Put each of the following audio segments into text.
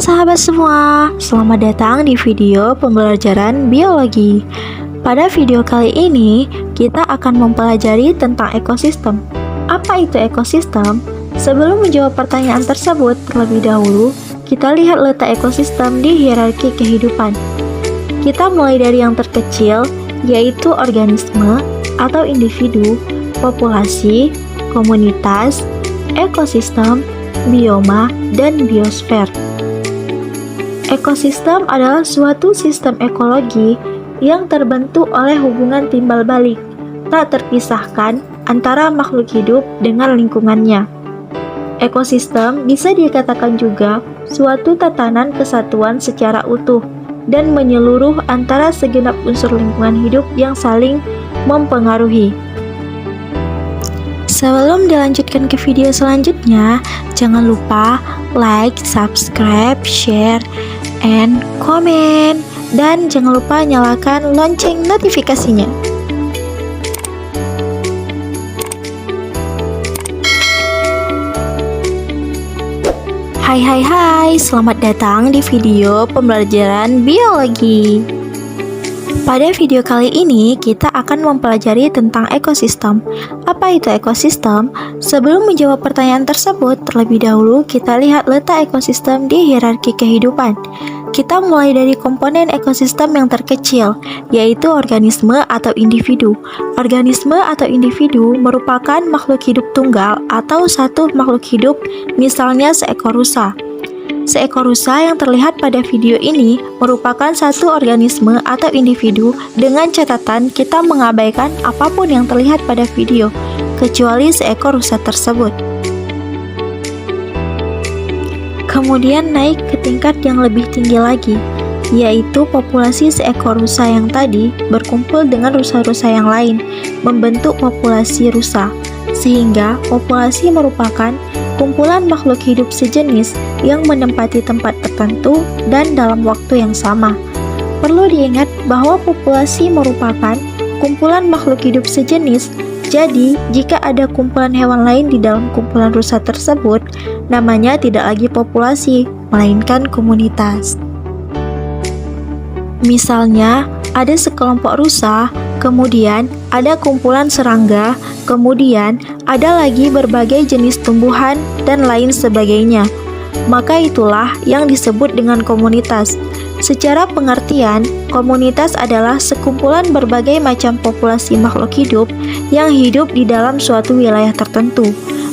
sahabat semua, selamat datang di video pembelajaran biologi. Pada video kali ini, kita akan mempelajari tentang ekosistem. Apa itu ekosistem? Sebelum menjawab pertanyaan tersebut, terlebih dahulu, kita lihat letak ekosistem di hierarki kehidupan. Kita mulai dari yang terkecil, yaitu organisme atau individu, populasi, komunitas, ekosistem, bioma, dan biosfer. Ekosistem adalah suatu sistem ekologi yang terbentuk oleh hubungan timbal balik, tak terpisahkan antara makhluk hidup dengan lingkungannya. Ekosistem bisa dikatakan juga suatu tatanan kesatuan secara utuh dan menyeluruh antara segenap unsur lingkungan hidup yang saling mempengaruhi. Sebelum dilanjutkan ke video selanjutnya, jangan lupa like, subscribe, share, and comment. Dan jangan lupa nyalakan lonceng notifikasinya. Hai, selamat datang di video pembelajaran biologi. Pada video kali ini, kita akan mempelajari tentang ekosistem. Apa itu ekosistem? Sebelum menjawab pertanyaan tersebut, terlebih dahulu kita lihat letak ekosistem di hierarki kehidupan. Kita mulai dari komponen ekosistem yang terkecil, yaitu organisme atau individu. Organisme atau individu merupakan makhluk hidup tunggal atau satu makhluk hidup, misalnya seekor rusa. Seekor rusa yang terlihat pada video ini merupakan satu organisme atau individu, dengan catatan kita mengabaikan apapun yang terlihat pada video, kecuali seekor rusa tersebut. Kemudian naik ke tingkat yang lebih tinggi lagi, yaitu populasi seekor rusa yang tadi berkumpul dengan rusa-rusa yang lain, membentuk populasi rusa, sehingga populasi merupakan kumpulan makhluk hidup sejenis yang menempati tempat tertentu dan dalam waktu yang sama. Perlu diingat bahwa populasi merupakan kumpulan makhluk hidup sejenis, jadi jika ada kumpulan hewan lain di dalam kumpulan rusa tersebut, namanya tidak lagi populasi, melainkan komunitas. Misalnya, ada sekelompok rusa, kemudian ada kumpulan serangga, kemudian ada lagi berbagai jenis tumbuhan, dan lain sebagainya. Maka itulah yang disebut dengan komunitas. Secara pengertian, komunitas adalah sekumpulan berbagai macam populasi makhluk hidup yang hidup di dalam suatu wilayah tertentu.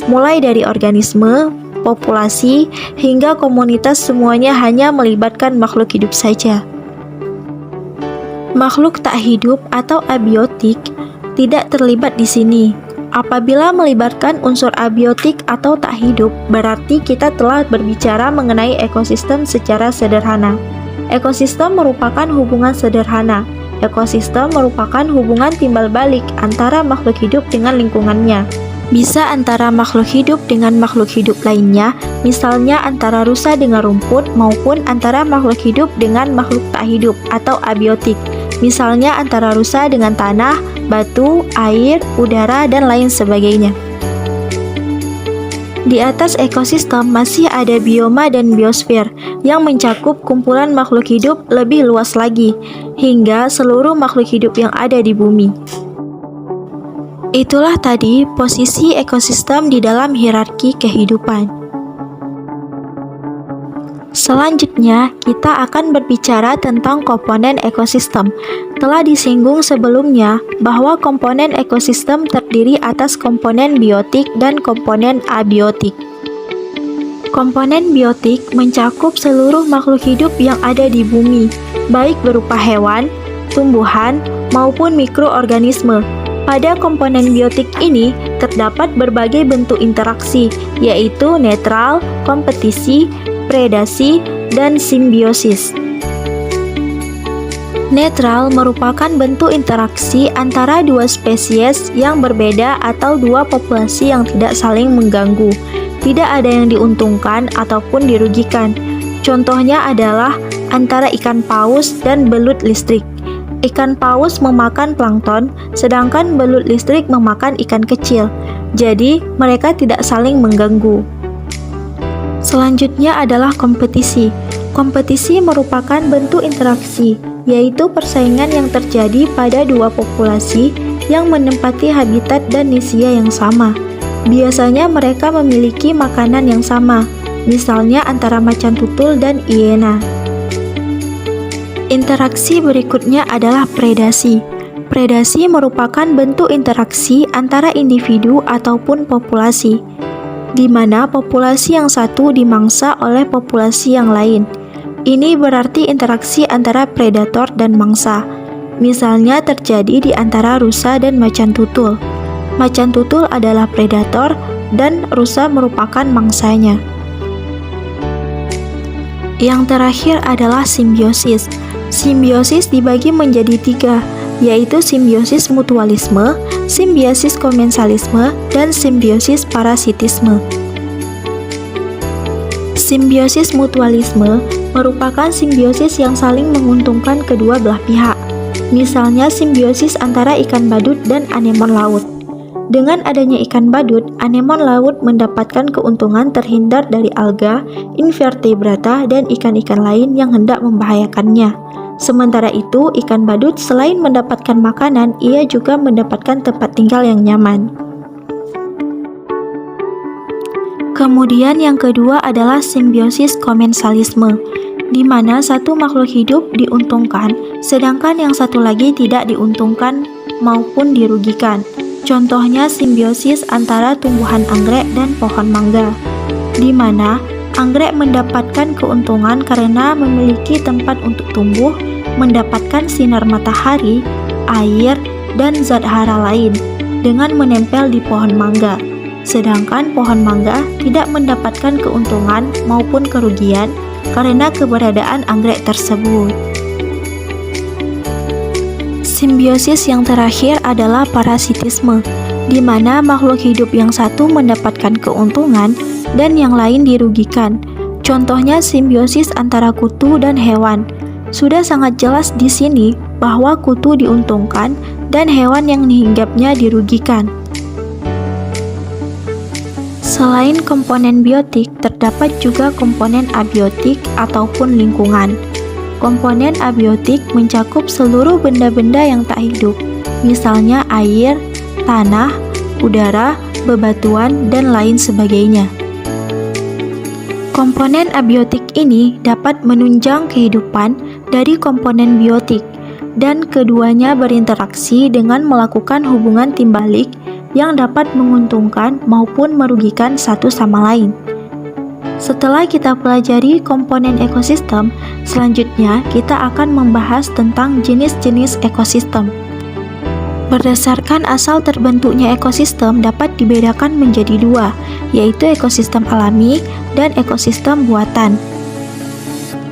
Mulai dari organisme, populasi, hingga komunitas, semuanya hanya melibatkan makhluk hidup saja. Makhluk tak hidup atau abiotik tidak terlibat di sini. Apabila melibatkan unsur abiotik atau tak hidup, berarti kita telah berbicara mengenai ekosistem secara sederhana. Ekosistem merupakan hubungan sederhana. Ekosistem merupakan hubungan timbal balik antara makhluk hidup dengan lingkungannya. Bisa antara makhluk hidup dengan makhluk hidup lainnya, misalnya antara rusa dengan rumput, maupun antara makhluk hidup dengan makhluk tak hidup atau abiotik. Misalnya antara rusa dengan tanah, batu, air, udara, dan lain sebagainya. Di atas ekosistem masih ada bioma dan biosfer yang mencakup kumpulan makhluk hidup lebih luas lagi, hingga seluruh makhluk hidup yang ada di bumi. Itulah tadi posisi ekosistem di dalam hierarki kehidupan. Selanjutnya, kita akan berbicara tentang komponen ekosistem. Telah disinggung sebelumnya bahwa komponen ekosistem terdiri atas komponen biotik dan komponen abiotik. Komponen biotik mencakup seluruh makhluk hidup yang ada di bumi, baik berupa hewan, tumbuhan, maupun mikroorganisme. Pada komponen biotik ini terdapat berbagai bentuk interaksi, yaitu netral, kompetisi, predasi, dan simbiosis. Netral merupakan bentuk interaksi antara dua spesies yang berbeda atau dua populasi yang tidak saling mengganggu. Tidak ada yang diuntungkan ataupun dirugikan. Contohnya adalah antara ikan paus dan belut listrik. Ikan paus memakan plankton, sedangkan belut listrik memakan ikan kecil. Jadi, mereka tidak saling mengganggu. Selanjutnya adalah kompetisi. Kompetisi merupakan bentuk interaksi, yaitu persaingan yang terjadi pada dua populasi yang menempati habitat dan nesia yang sama. Biasanya mereka memiliki makanan yang sama, misalnya antara macan tutul dan hiena. Interaksi berikutnya adalah predasi. Predasi merupakan bentuk interaksi antara individu ataupun populasi, di mana populasi yang satu dimangsa oleh populasi yang lain. Ini berarti interaksi antara predator dan mangsa. Misalnya terjadi di antara rusa dan macan tutul. Macan tutul adalah predator dan rusa merupakan mangsanya. Yang terakhir adalah simbiosis. Simbiosis dibagi menjadi 3, yaitu simbiosis mutualisme, simbiosis komensalisme, dan simbiosis parasitisme. Simbiosis mutualisme merupakan simbiosis yang saling menguntungkan kedua belah pihak. Misalnya simbiosis antara ikan badut dan anemon laut. Dengan adanya ikan badut, anemon laut mendapatkan keuntungan terhindar dari alga, invertebrata, dan ikan-ikan lain yang hendak membahayakannya. Sementara itu, ikan badut selain mendapatkan makanan, ia juga mendapatkan tempat tinggal yang nyaman. Kemudian yang kedua adalah simbiosis komensalisme, di mana satu makhluk hidup diuntungkan, sedangkan yang satu lagi tidak diuntungkan maupun dirugikan. Contohnya simbiosis antara tumbuhan anggrek dan pohon mangga, di mana anggrek mendapatkan keuntungan karena memiliki tempat untuk tumbuh, mendapatkan sinar matahari, air, dan zat hara lain dengan menempel di pohon mangga. Sedangkan pohon mangga tidak mendapatkan keuntungan maupun kerugian karena keberadaan anggrek tersebut. Simbiosis yang terakhir adalah parasitisme, di mana makhluk hidup yang satu mendapatkan keuntungan dan yang lain dirugikan. Contohnya simbiosis antara kutu dan hewan. Sudah sangat jelas di sini bahwa kutu diuntungkan dan hewan yang dihinggapnya dirugikan. Selain komponen biotik, terdapat juga komponen abiotik ataupun lingkungan. Komponen abiotik mencakup seluruh benda-benda yang tak hidup, misalnya air, tanah, udara, bebatuan, dan lain sebagainya. Komponen abiotik ini dapat menunjang kehidupan dari komponen biotik, dan keduanya berinteraksi dengan melakukan hubungan timbalik yang dapat menguntungkan maupun merugikan satu sama lain. Setelah kita pelajari komponen ekosistem, selanjutnya kita akan membahas tentang jenis-jenis ekosistem. Berdasarkan asal terbentuknya ekosistem dapat dibedakan menjadi 2, yaitu ekosistem alami dan ekosistem buatan.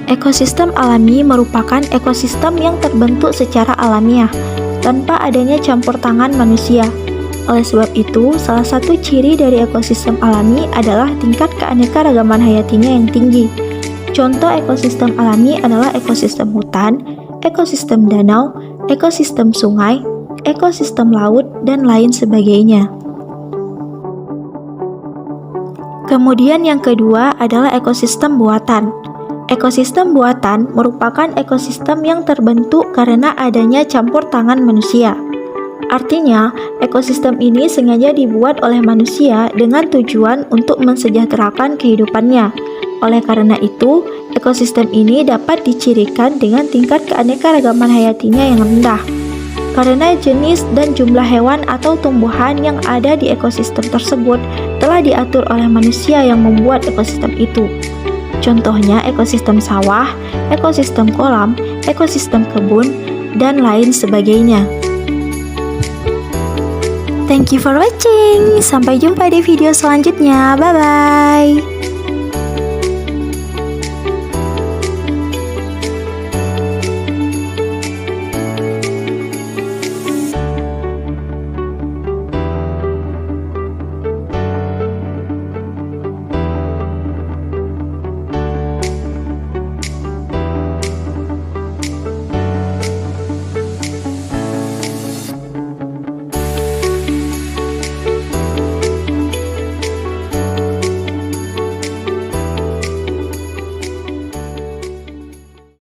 Ekosistem alami merupakan ekosistem yang terbentuk secara alamiah, tanpa adanya campur tangan manusia. Oleh sebab itu, salah satu ciri dari ekosistem alami adalah tingkat keanekaragaman hayatinya yang tinggi. Contoh ekosistem alami adalah ekosistem hutan, ekosistem danau, ekosistem sungai, ekosistem laut, dan lain sebagainya. Kemudian yang kedua adalah ekosistem buatan. Ekosistem buatan merupakan ekosistem yang terbentuk karena adanya campur tangan manusia. Artinya, ekosistem ini sengaja dibuat oleh manusia dengan tujuan untuk mensejahterakan kehidupannya. Oleh karena itu, ekosistem ini dapat dicirikan dengan tingkat keanekaragaman hayatinya yang rendah. Karena jenis dan jumlah hewan atau tumbuhan yang ada di ekosistem tersebut telah diatur oleh manusia yang membuat ekosistem itu. Contohnya ekosistem sawah, ekosistem kolam, ekosistem kebun, dan lain sebagainya. Thank you for watching. Sampai jumpa di video selanjutnya. Bye-bye.